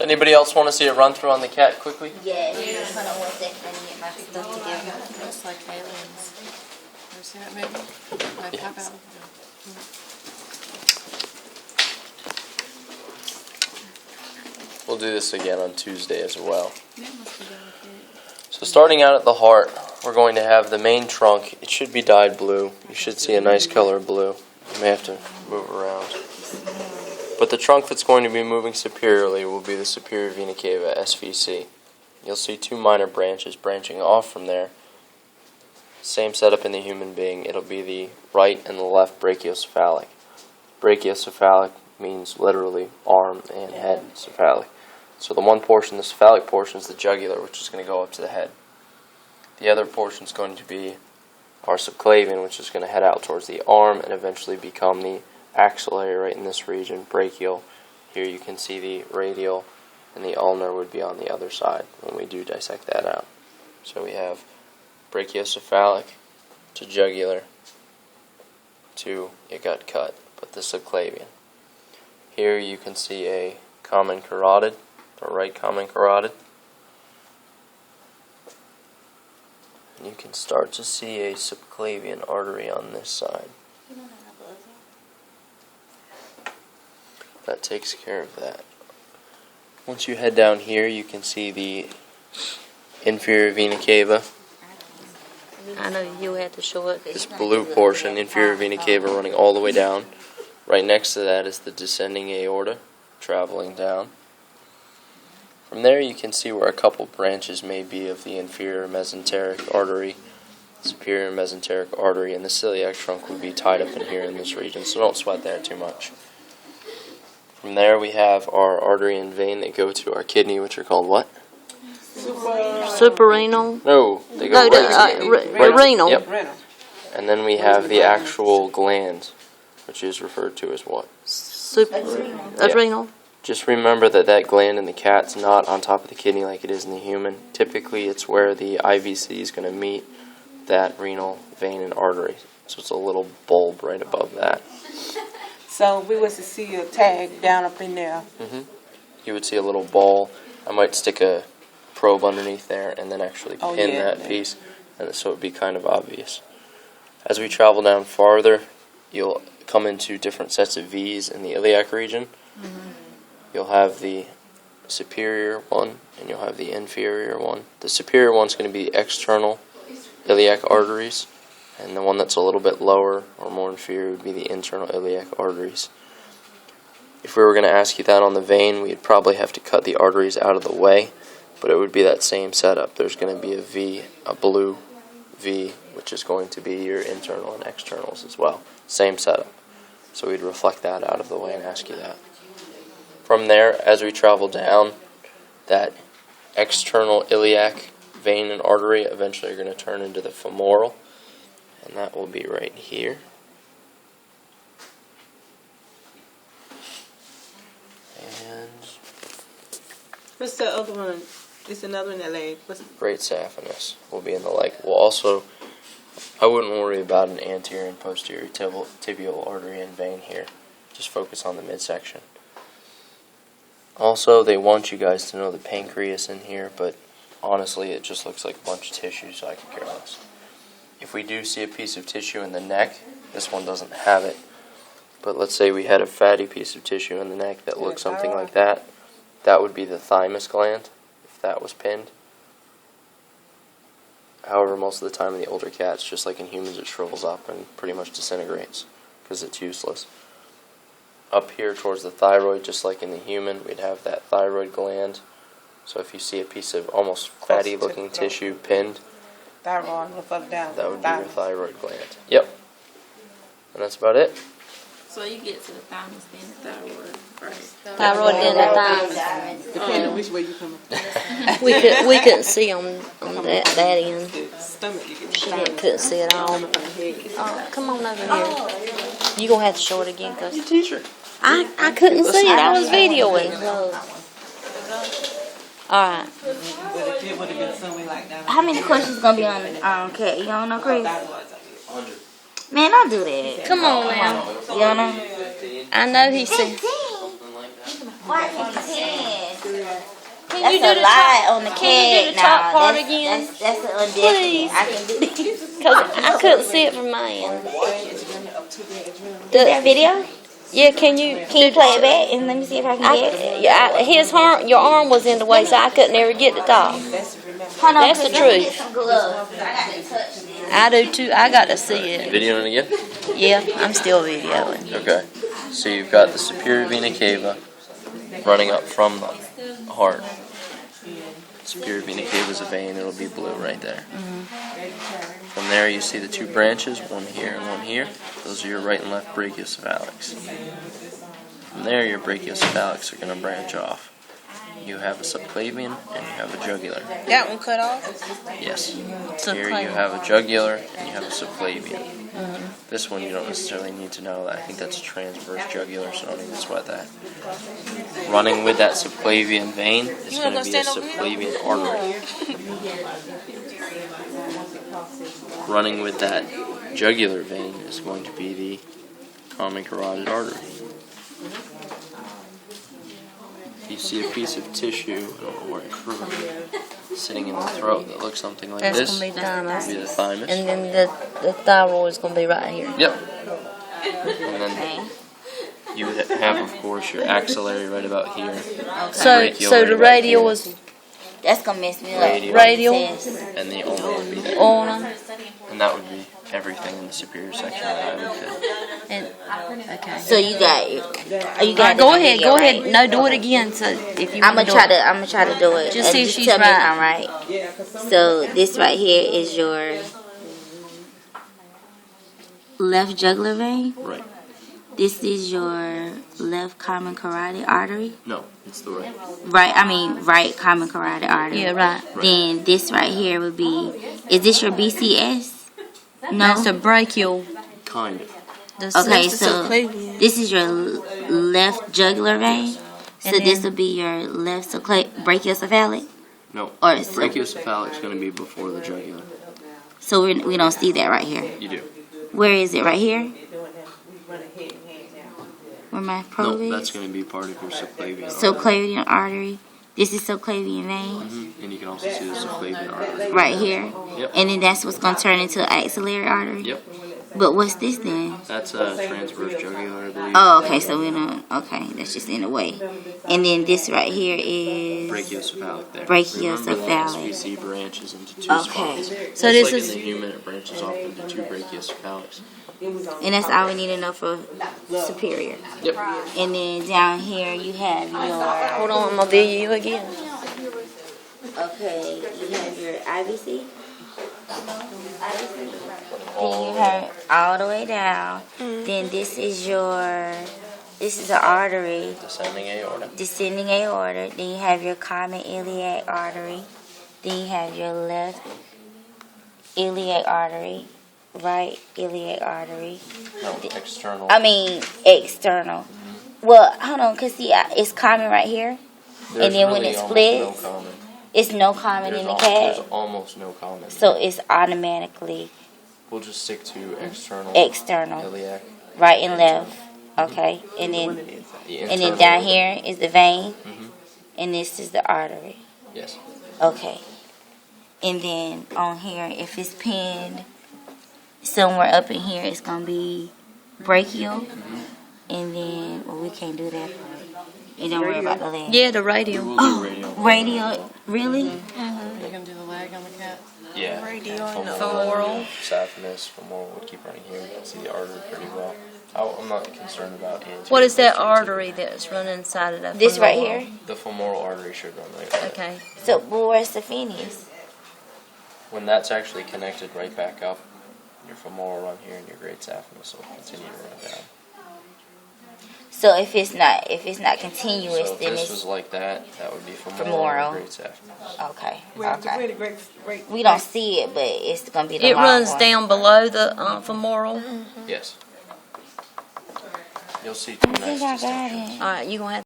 Anybody else want to see a run through on the cat quickly? Yeah. Hold on 1 second. Let me get my stuff together. Looks like aliens. You see that maybe? Like pop out. We'll do this again on Tuesday as well. Yeah, must be delicate. So starting out at the heart, we're going to have the main trunk. It should be dyed blue. You should see a nice color of blue. You may have to move around. But the trunk that's going to be moving superiorly will be the superior vena cava, SVC. You'll see 2 minor branches branching off from there. Same setup in the human being. It'll be the right and the left brachiocephalic. Brachiocephalic means literally arm and head cephalic. So the one portion, the cephalic portion, is the jugular, which is going to go up to the head. The other portion is going to be our subclavian, which is going to head out towards the arm and eventually become the axillary right in this region, brachial. Here you can see the radial, and the ulnar would be on the other side when we do dissect that out. So we have brachiocephalic to jugular to it got cut, but the subclavian. Here you can see a common carotid, or right common carotid. And you can start to see a subclavian artery on this side. That takes care of that. Once you head down here, you can see the inferior vena cava. I know you had to show it. This blue portion, inferior vena cava, running all the way down. Right next to that is the descending aorta, traveling down. From there you can see where a couple branches may be of the inferior mesenteric artery, superior mesenteric artery, and the celiac trunk would be tied up in here in this region, so don't sweat that too much. From there we have our artery and vein that go to our kidney, which are called what? Suprarenal? No, they go right, renal. Yep. And then we have the actual gland, which is referred to as what? Adrenal. Just remember that that gland in the cat's not on top of the kidney like it is in the human. Typically, it's where the IVC is going to meet that renal vein and artery. So it's a little bulb right above that. So we was to see a tag down up in there. You would see a little ball. I might stick a probe underneath there and then actually pin that piece, and so it would be kind of obvious. As we travel down farther, you'll come into different sets of V's in the iliac region. You'll have the superior one and you'll have the inferior one. The superior one's going to be external iliac arteries, and the one that's a little bit lower or more inferior would be the internal iliac arteries. If we were going to ask you that on the vein, we'd probably have to cut the arteries out of the way, but it would be that same setup. There's going to be a V, a blue V, which is going to be your internal and externals as well. Same setup. So we'd reflect that out of the way and ask you that. From there, as we travel down, that external iliac vein and artery eventually are going to turn into the femoral, and that will be right here. And What's the other one? It's another in the leg. great saphenous will be in the leg. We'll also, I wouldn't worry about an anterior and posterior tibial artery and vein here. Just focus on the midsection. Also, they want you guys to know the pancreas in here, but honestly, it just looks like a bunch of tissue, so I can care less. If we do see a piece of tissue in the neck, this one doesn't have it, but let's say we had a fatty piece of tissue in the neck that looked something like that, that would be the thymus gland, if that was pinned. However, most of the time in the older cats, just like in humans, it shrivels up and pretty much disintegrates because it's useless. Up here towards the thyroid, just like in the human, we'd have that thyroid gland. So if you see a piece of almost fatty looking tissue pinned, Thyroid, look up down. that would be your thyroid gland. Yep. And that's about it. So you get to the thymus, then the thyroid, right? Thyroid and the thymus. Depending on which way you come. We couldn't see on that end. Stomach, you get She couldn't see it all. Oh, come on over here. You gonna have to show it again, cause Teacher. I couldn't see it. I was videoing. All right. How many questions gonna be on cat? You don't know, Chris? Man, don't do that. Come on now. You don't know? I know he said. 15. Why 15? That's you do a the lie top- on the can you do CAD the top now. part That's, again? That's an undefinite. Please. I can do this. Because I couldn't see it from my end. That video? Yeah, can you Play it back and let me see if I can get it. your arm was in the way, so I couldn't ever get the top. Hold on, That's the let me truth. get some gloves. I got to touch this. I do too. I got to see it. Videoing again? Yeah, I'm still videoing. Okay. So you've got the superior vena cava running up from the heart. Superior vena cava is a vein. It'll be blue right there. From there, you see the two branches, one here and one here. Those are your right and left brachiocephalics. From there, your brachiocephalics are going to branch off. You have a subclavian and you have a jugular. That one cut off? Yes. Here Subclavian. you have a jugular and you have a subclavian. This one you don't necessarily need to know. I think that's a transverse jugular, so don't even sweat that. Running with that subclavian vein is going to be a subclavian artery. Running with that jugular vein is going to be the common carotid artery. If you see a piece of tissue, I don't know where it's from, sitting in the throat that looks something like That's this, going to be thymus. would be the thymus. And then the thyroid is going to be right here. Yep. And then you would have, of course, your axillary right about here. So the radial is That's going to mess me up. radial, And the ulna would be there. ulna, And that would be everything in the superior section that I would fit. and okay. So you got it. You got Go the ahead, video, go right? ahead. No, do it again. So if you I'm wanna gonna do try to do it. Just see if Just she's tell me if right. I'm right. So this right here is your left jugular vein. Right. This is your left common carotid artery. No, it's the right. Right common carotid artery. Yeah, right. Then this right here would be. Is this your BCS? No. That's a brachial. Kind of. Okay, so this is your left jugular vein. So And this then- will be your left brachiocephalic. No. Or Brachiocephalic is going to be before the jugular. So we don't see that right here. You do. Where is it? Right here? Where my No, probe is? that's going to be part of your subclavian. Subclavian artery. This is subclavian vein. And you can also see the subclavian artery. Right here. Yep. And then that's what's going to turn into an axillary artery. Yep. But what's this then? That's a transverse jugular, I believe. Oh, okay. So we don't. Okay, that's just in the way. And then this right here is. Brachiocephalic there. Brachiocephalic. Remember the SVC branches into two Okay. spots. So Just this like is- in the human, it branches off into two brachiocephalics. And that's all we need to know for superior. Yep. And then down here you have your. Hold on, I'm gonna video you again. Okay, you have your IVC. Then you have all the way down. Then this is an artery, Descending aorta. descending aorta. Then you have your common iliac artery. Then you have your left iliac artery, right iliac artery. No, external. External. Well, hold on, cause see, it's common right here, There's and then when really it almost splits, no common. it's no common in the There's cat, almost no common. so it's automatically We'll just stick to external. external, Iliac. right and left. Okay, and then The and then internal. down here is the vein, Mhm. and this is the artery. Yes. Okay, and then on here, if it's pinned somewhere up in here, it's gonna be brachial, and then we can't do that. You don't worry about the leg. Yeah, the radial. We'll do radial. Radial, really? You're gonna do the leg on the cat? Yeah. Radial, Femoral. Saphenous, femoral would keep running here. You can see the artery pretty well. I'm not concerned about anterior. What is that posterior. artery that's running inside of that? This right femoral? here. The femoral artery should run right there. Okay. So, well, where's the phineas? When that's actually connected right back up, your femoral run here and your great saphenous will continue to run down. So if it's not continuous, So if then this it's was like that, that would be femoral, Femoral. and great saphenous. okay. Oh, Okay. We don't see it, but it's gonna be the It long runs one. down below the femoral. Yes. You'll see two I think nice I got distinctions. it. All right, you gonna have